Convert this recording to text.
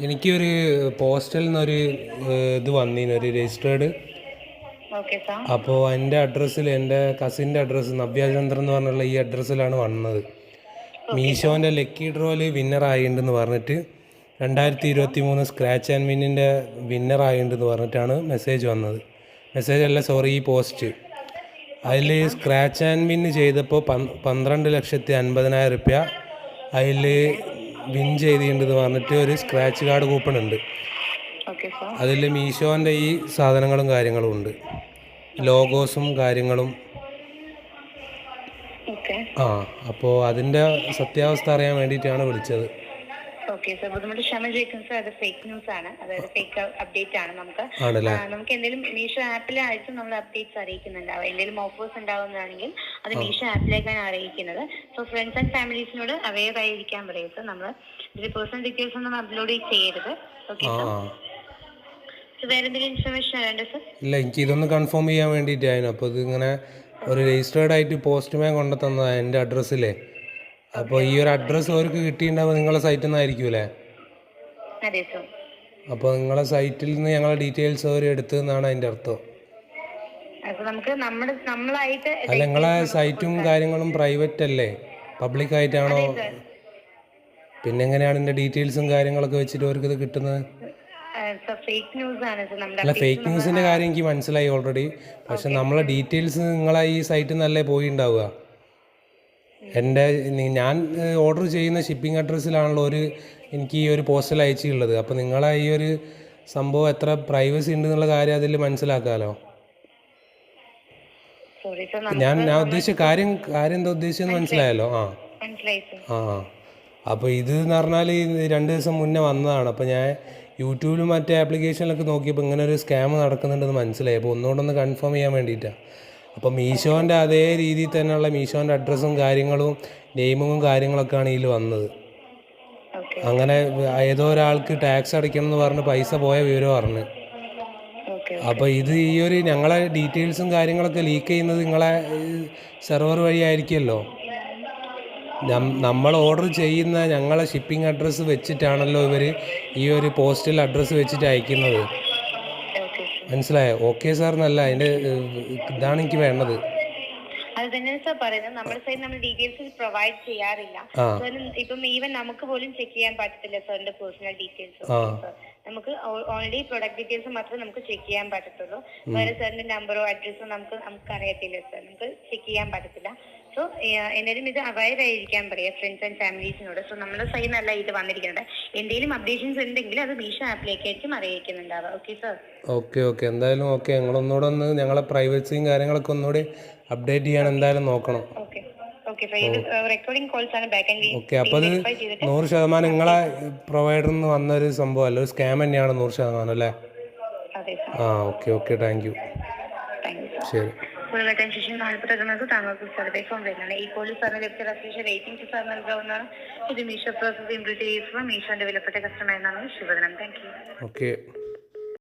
എനിക്കൊരു പോസ്റ്റലിൽ നിന്നൊരു ഇത് വന്നീന് ഒരു രജിസ്റ്റേർഡ്. അപ്പോൾ എൻ്റെ അഡ്രസ്സിൽ എൻ്റെ കസിൻ്റെ അഡ്രസ്സ് നവ്യചന്ദ്രൻ എന്ന് പറഞ്ഞുള്ള ഈ അഡ്രസ്സിലാണ് വന്നത്. മീഷോൻ്റെ ലക്കി ഡ്രോയിൽ വിന്നറായിട്ടുണ്ടെന്ന് പറഞ്ഞിട്ട് 2023 സ്ക്രാച്ച് ആൻഡ് വിന്നിൻ്റെ വിന്നറായിട്ടുണ്ടെന്ന് പറഞ്ഞിട്ടാണ് മെസ്സേജ് വന്നത്. മെസ്സേജ് അല്ല, സോറി, ഈ പോസ്റ്റ്. അതിൽ സ്ക്രാച്ച് ആൻഡ് വിന്ന് ചെയ്തപ്പോൾ 12,50,000 റുപ്യ അതിൽ വിൻ ചെയ്തിട്ടുണ്ടെന്ന് പറഞ്ഞിട്ട് ഒരു സ്ക്രാച്ച് കാർഡ് കൂപ്പൺ ഉണ്ട്. അതിൽ മീഷോൻ്റെ ഈ സാധനങ്ങളും കാര്യങ്ങളും ഉണ്ട്, ലോഗോസും കാര്യങ്ങളും. അപ്പോൾ അതിൻ്റെ സത്യാവസ്ഥ അറിയാൻ വേണ്ടിയിട്ടാണ് വിളിച്ചത്. അത് ഫേക്ക് ന്യൂസ് ആണ്, അതായത് ഫേക്ക് അപ്ഡേറ്റ് ആണ്. നമുക്ക് എന്തെങ്കിലും മീഷോ ആപ്പിലായിരിക്കും നമ്മൾ അപ്ഡേറ്റ്സ് അറിയിക്കുന്നുണ്ടാവും. എന്തെങ്കിലും ഓഫേഴ്സ് ഉണ്ടാവുന്നതാണെങ്കിൽ അത് മീഷോ ആപ്പിലേക്കാണ് അറിയിക്കുന്നത്. സോ ഫ്രണ്ട്സ് ആൻഡ് ഫാമിലീസിനോട് അവെയർ ആയിരിക്കാൻ പറയും. സോ നമ്മൾ ഇതിൽ പേഴ്സണൽ ഡീറ്റെയിൽസ് ഒന്നും അപ്ലോഡ് ചെയ്യരുത്. Okay sir. വേറെ എന്തെങ്കിലും ഇൻഫർമേഷൻ വേണ്ട സർ? ഇല്ല, എനിക്ക് ഇതൊന്ന് കൺഫേം ചെയ്യാൻ വേണ്ടിയിട്ടായിരുന്നു. അപ്പോൾ ഇതിങ്ങനെ ഒരു രജിസ്റ്റേർഡ് ആയിട്ട് പോസ്റ്റ്മാൻ കൊണ്ടു തന്നതാണ് എൻ്റെ അഡ്രസ്സിലെ. അപ്പോൾ ഈ ഒരു അഡ്രസ്സ് അവർക്ക് കിട്ടിയിട്ടുണ്ടാവുക നിങ്ങളെ സൈറ്റിൽ നിന്നായിരിക്കും അല്ലേ? അപ്പോൾ നിങ്ങളെ സൈറ്റിൽ നിന്ന് ഞങ്ങളെ ഡീറ്റെയിൽസ് അവർ എടുത്തതെന്നാണ് അതിൻ്റെ അർത്ഥം. അല്ല, നിങ്ങളെ സൈറ്റും കാര്യങ്ങളും പ്രൈവറ്റ് അല്ലേ, പബ്ലിക് ആയിട്ടാണോ? പിന്നെ എങ്ങനെയാണ് എൻ്റെ ഡീറ്റെയിൽസും കാര്യങ്ങളൊക്കെ വെച്ചിട്ട് അവർക്ക് ഇത് കിട്ടുന്നത്? അല്ല, ഫേക്ക് ന്യൂസിൻ്റെ കാര്യം എനിക്ക് മനസ്സിലായി ഓൾറെഡി. പക്ഷെ നമ്മളെ ഡീറ്റെയിൽസ് നിങ്ങളെ ഈ സൈറ്റിൽ നിന്നല്ലേ പോയിട്ടുണ്ടാവുക. ഞാൻ ഓർഡർ ചെയ്യുന്ന ഷിപ്പിംഗ് അഡ്രസ്സിലാണല്ലോ എനിക്ക് ഈ ഒരു പോസ്റ്റൽ അയച്ചിട്ടുള്ളത്. അപ്പോൾ നിങ്ങളെ ഈ ഒരു സംഭവം എത്ര പ്രൈവസി ഉണ്ട് എന്നുള്ള കാര്യം അതിൽ മനസ്സിലാക്കാമല്ലോ. ഞാൻ ഉദ്ദേശിച്ച കാര്യം എന്താ ഉദ്ദേശിച്ചെന്ന് മനസ്സിലായല്ലോ. അപ്പോൾ ഇത് എന്ന് പറഞ്ഞാൽ 2 ദിവസം മുന്നേ വന്നതാണ്. അപ്പോൾ ഞാൻ യൂട്യൂബിലും മറ്റേ ആപ്ലിക്കേഷനിലൊക്കെ നോക്കിയപ്പോൾ ഇങ്ങനെ ഒരു സ്കാം നടക്കുന്നുണ്ടെന്ന് മനസ്സിലായി. അപ്പോൾ ഒന്നുകൂടെ കൺഫേം ചെയ്യാൻ വേണ്ടിയിട്ടാണ്. അപ്പോൾ മീഷോൻ്റെ അതേ രീതിയിൽ തന്നെയുള്ള മീഷോൻ്റെ അഡ്രസ്സും കാര്യങ്ങളും നെയിമും കാര്യങ്ങളൊക്കെയാണ് ഇതിൽ വന്നത്. അങ്ങനെ ഏതോ ഒരാൾക്ക് ടാക്സ് അടയ്ക്കണം എന്ന് പറഞ്ഞ് പൈസ പോയ വിവരം പറഞ്ഞു. അപ്പോൾ ഇത് ഈ ഒരു ഞങ്ങളെ ഡീറ്റെയിൽസും കാര്യങ്ങളൊക്കെ ലീക്ക് ചെയ്യുന്നത് നിങ്ങളെ സെർവർ വഴി ആയിരിക്കുമല്ലോ. നമ്മൾ ഓർഡർ ചെയ്യുന്ന ഞങ്ങളെ ഷിപ്പിംഗ് അഡ്രസ്സ് വെച്ചിട്ടാണല്ലോ ഇവർ ഈ ഒരു പോസ്റ്റൽ അഡ്രസ്സ് വെച്ചിട്ട് അയക്കുന്നത്. മനസ്സിലായോ? ഓക്കെ സാർ എന്നല്ല, അതിൻ്റെ ഇതാണ് എനിക്ക് വേണ്ടത്. അത് തന്നെയാണ് സാർ പറയുന്നത്. നമ്മുടെ സൈഡ് നമ്മൾ ഡീറ്റെയിൽസ് പ്രൊവൈഡ് ചെയ്യാറില്ല. ഇപ്പം ഈവൻ നമുക്ക് പോലും ചെക്ക് ചെയ്യാൻ പറ്റത്തില്ല സാറിന്റെ പേഴ്സണൽ ഡീറ്റെയിൽസ്. നമുക്ക് ഓൾറെഡി പ്രൊഡക്റ്റ് ഡീറ്റെയിൽസ് മാത്രമേ നമുക്ക് ചെക്ക് ചെയ്യാൻ പറ്റത്തുള്ളൂ. വേറെ സാറിന്റെ നമ്പറോ അഡ്രസ്സോ നമുക്ക് അറിയത്തില്ല സാർ, നമുക്ക് ചെക്ക് ചെയ്യാൻ പറ്റത്തില്ല. സോ എന്തായാലും ഇത് അവയർ ആയിരിക്കാൻ പറയാം ഫ്രണ്ട്സ് ആൻഡ് ഫാമിലീസിനോട്. സോ നമ്മുടെ സൈഡിൽ നിന്നല്ല ഇത് വന്നിരിക്കുന്നത്. എന്തെങ്കിലും അപ്ഡേഷൻസ് ഉണ്ടെങ്കിൽ അത് മീഷോ ആപ്പിലേക്കായിരിക്കും അറിയിക്കുന്നുണ്ടാവുക. Okay sir. ഓക്കെ എന്തായാലും ഓക്കെ. ഞങ്ങളൊന്നുകൂടെ ഞങ്ങളെ പ്രൈവസിയും കാര്യങ്ങളൊക്കെ ഒന്നുകൂടി അപ്ഡേറ്റ് ചെയ്യാൻ എന്തായാലും നോക്കണം. ഓക്കെ, അപ്പോൾ അത് 100% നിങ്ങളെ പ്രൊവൈഡറിൽ നിന്ന് വന്നൊരു സംഭവം അല്ല, ഒരു സ്കാം തന്നെയാണ് 100% അല്ലേ? Okay thank you. ശരി. താങ്കൾക്ക് സർവേ ഫോം വരുന്നതാണ്. ഈ പോലീസ് സാറിന് ലഭിച്ച അസോസിയേഷൻ റേറ്റിംഗ് സാർ നൽകാവുന്നതാണ്. ഇത് മീഷോ പ്രോസസ് ഇംപ്ലിറ്റ് ചെയ്യുമ്പോൾ മീഷോന്റെ വിലപ്പെട്ട കസ്റ്റമർ എന്നാണ് ശുഭദിനം. Thank you. ഓക്കെ.